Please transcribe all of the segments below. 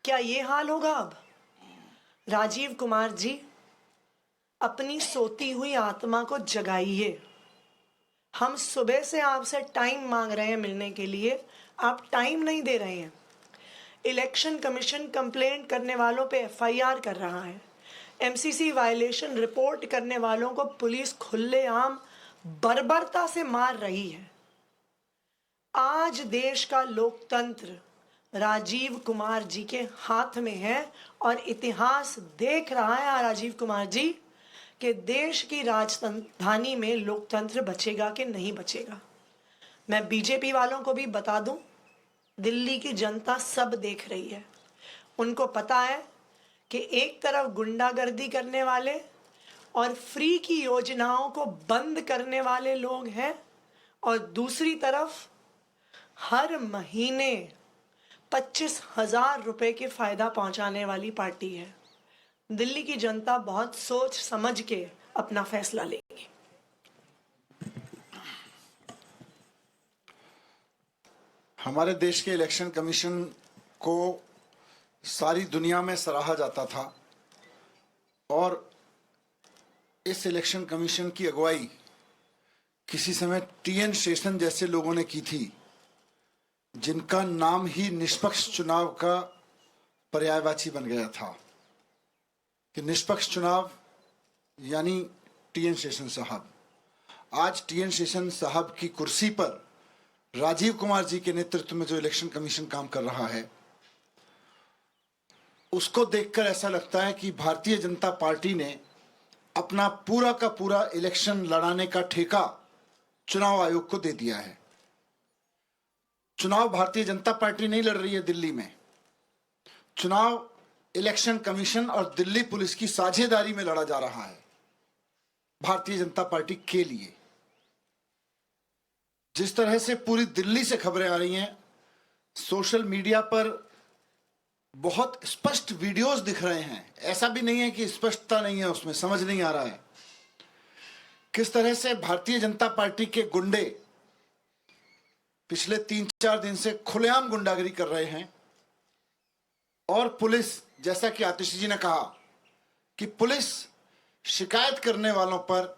क्या ये हाल होगा अब? राजीव कुमार जी, अपनी सोती हुई आत्मा को जगाइए। हम सुबह से आपसे टाइम मांग रहे हैं मिलने के लिए, आप टाइम नहीं दे रहे हैं। इलेक्शन कमीशन कंप्लेंट करने वालों पे एफआईआर कर रहा है। एमसीसी वायलेशन रिपोर्ट करने वालों को पुलिस खुलेआम बर्बरता से मार रही है। आज देश का लोकतंत्र राजीव कुमार जी के हाथ में है और इतिहास देख रहा है राजीव कुमार जी कि देश की राजधानी में लोकतंत्र बचेगा कि नहीं बचेगा। मैं बीजेपी वालों को भी बता दूं, दिल्ली की जनता सब देख रही है। उनको पता है कि एक तरफ गुंडागर्दी करने वाले और फ्री की योजनाओं को बंद करने वाले लोग हैं और दूसरी तरफ हर महीने 25,000 रुपए के फायदा पहुंचाने वाली पार्टी है। दिल्ली की जनता बहुत सोच समझ के अपना फैसला लेगी। हमारे देश के इलेक्शन कमीशन को सारी दुनिया में सराहा जाता था और इस इलेक्शन कमीशन की अगुवाई किसी समय टीएन शेषन जैसे लोगों ने की थी, जिनका नाम ही निष्पक्ष चुनाव का पर्यायवाची बन गया था कि निष्पक्ष चुनाव यानी टीएन शेषन साहब। आज टीएन शेषन साहब की कुर्सी पर राजीव कुमार जी के नेतृत्व में जो इलेक्शन कमीशन काम कर रहा है, उसको देखकर ऐसा लगता है कि भारतीय जनता पार्टी ने अपना पूरा का पूरा इलेक्शन लड़ाने का ठेका चुनाव आयोग को दे दिया है। चुनाव भारतीय जनता पार्टी नहीं लड़ रही है दिल्ली में, चुनाव इलेक्शन कमीशन और दिल्ली पुलिस की साझेदारी में लड़ा जा रहा है भारतीय जनता पार्टी के लिए। जिस तरह से पूरी दिल्ली से खबरें आ रही हैं, सोशल मीडिया पर बहुत स्पष्ट वीडियोस दिख रहे हैं, ऐसा भी नहीं है कि स्पष्टता नहीं है, उसमें समझ नहीं आ रहा है किस तरह से भारतीय जनता पार्टी के गुंडे पिछले 3-4 दिन से खुलेआम गुंडागिरी कर रहे हैं और पुलिस, जैसा कि आतिशी जी ने कहा कि पुलिस शिकायत करने वालों पर,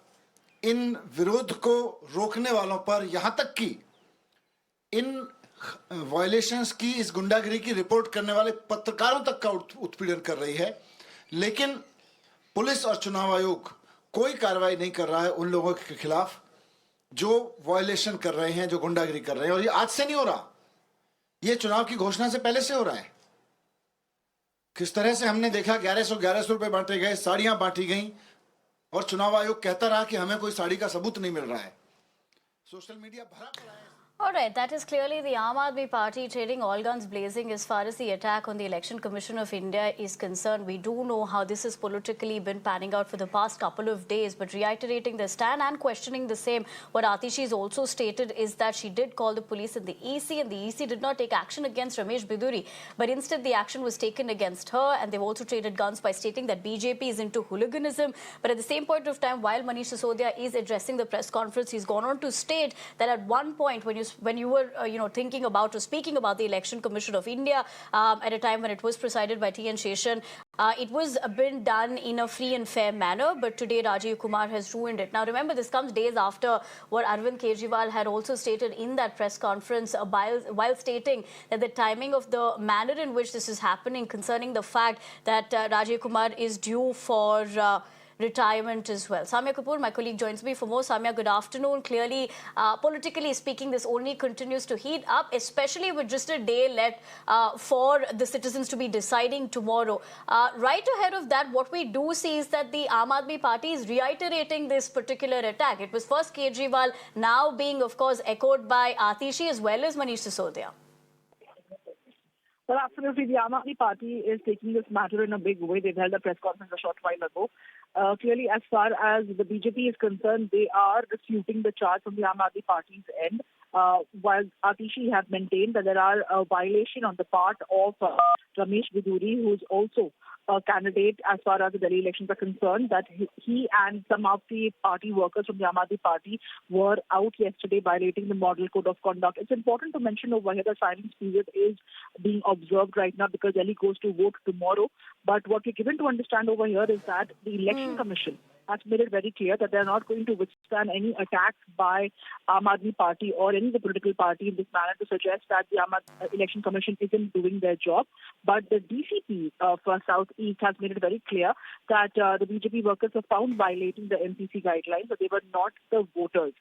इन विरोध को रोकने वालों पर, यहां तक कि इन वायलेशंस की, इस गुंडागिरी की रिपोर्ट करने वाले पत्रकारों तक का उत्पीड़न कर रही है। लेकिन पुलिस और चुनाव आयोग कोई कार्रवाई नहीं कर रहा है उन लोगों के खिलाफ जो वायलेशन कर रहे हैं, जो गुंडागिरी कर रहे हैं। और ये आज से नहीं हो रहा, ये चुनाव की घोषणा से पहले से हो रहा है। किस तरह से हमने देखा 1100 रुपए बांटे गए, साड़ियां बांटी गई और चुनाव आयोग कहता रहा कि हमें कोई साड़ी का सबूत नहीं मिल रहा है। सोशल मीडिया भरा पड़ा है। All right, that is clearly the Aam Aadmi Party trading all guns blazing as far as the attack on the Election Commission of India is concerned. We do know how this has politically been panning out for the past couple of days, but reiterating the stand and questioning the same, what Atishi has also stated is that she did call the police and the EC did not take action against Ramesh Biduri, but instead the action was taken against her, and they've also traded guns by stating that BJP is into hooliganism. But at the same point of time, while Manish Sisodia is addressing the press conference, he's gone on to state that at one point when you were thinking about or speaking about the Election Commission of India at a time when it was presided by T.N. Sheshan, it was been done in a free and fair manner, but today Rajiv Kumar has ruined it. Now remember, this comes days after what Arvind Kejriwal had also stated in that press conference while stating that the timing of the manner in which this is happening, concerning the fact that Rajiv Kumar is due for retirement as well. Samya Kapoor, my colleague, joins me for more. Samya, good afternoon. Clearly, politically speaking, this only continues to heat up, especially with just a day left for the citizens to be deciding tomorrow. Right ahead of that, what we do see is that the Aam Aadmi Party is reiterating this particular attack. It was first Kejriwal, now being, of course, echoed by Atishi as well as Manish Sisodia. Well, absolutely. The Aam Aadmi Party is taking this matter in a big way. They've held a press conference a short while ago. Clearly, as far as the BJP is concerned, they are disputing the charge from the Aam Aadmi Party's end. while Atishi have maintained that there are a violation on the part of Ramesh Viduri, who is also a candidate as far as the Delhi elections are concerned, that he and some of the party workers from the Aam Aadmi Party were out yesterday violating the model code of conduct. It's important to mention over here that silence period is being observed right now because Delhi goes to vote tomorrow. But what we're given to understand over here is that the Election Commission has made it very clear that they're not going to withstand any attacks by Aam Aadmi Party or any of the political party in this manner to suggest that the Election Commission isn't doing their job. But the DCP for South East has made it very clear that the BJP workers were found violating the MPC guidelines, but they were not the voters.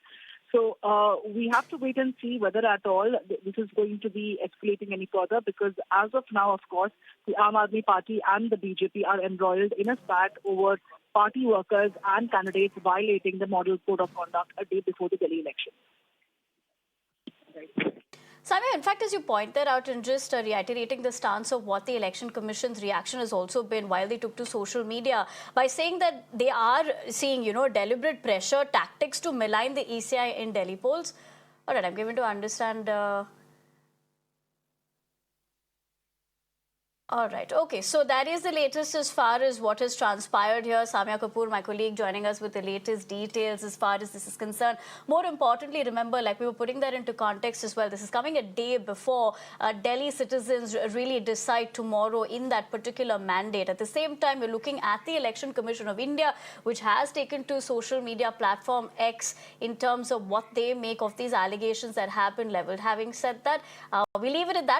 So we have to wait and see whether at all this is going to be escalating any further, because as of now, of course, the Aam Aadmi Party and the BJP are embroiled in a spat over party workers and candidates violating the model code of conduct a day before the Delhi election. Right. Samia, in fact, as you pointed out, and just reiterating the stance of what the Election Commission's reaction has also been while they took to social media by saying that they are seeing, deliberate pressure tactics to malign the ECI in Delhi polls. All right, I'm given to understand. All right. Okay. So that is the latest as far as what has transpired here. Samia Kapoor, my colleague, joining us with the latest details as far as this is concerned. More importantly, remember, like we were putting that into context as well, this is coming a day before Delhi citizens really decide tomorrow in that particular mandate. At the same time, we're looking at the Election Commission of India, which has taken to social media platform X in terms of what they make of these allegations that have been leveled. Having said that, we leave it at that.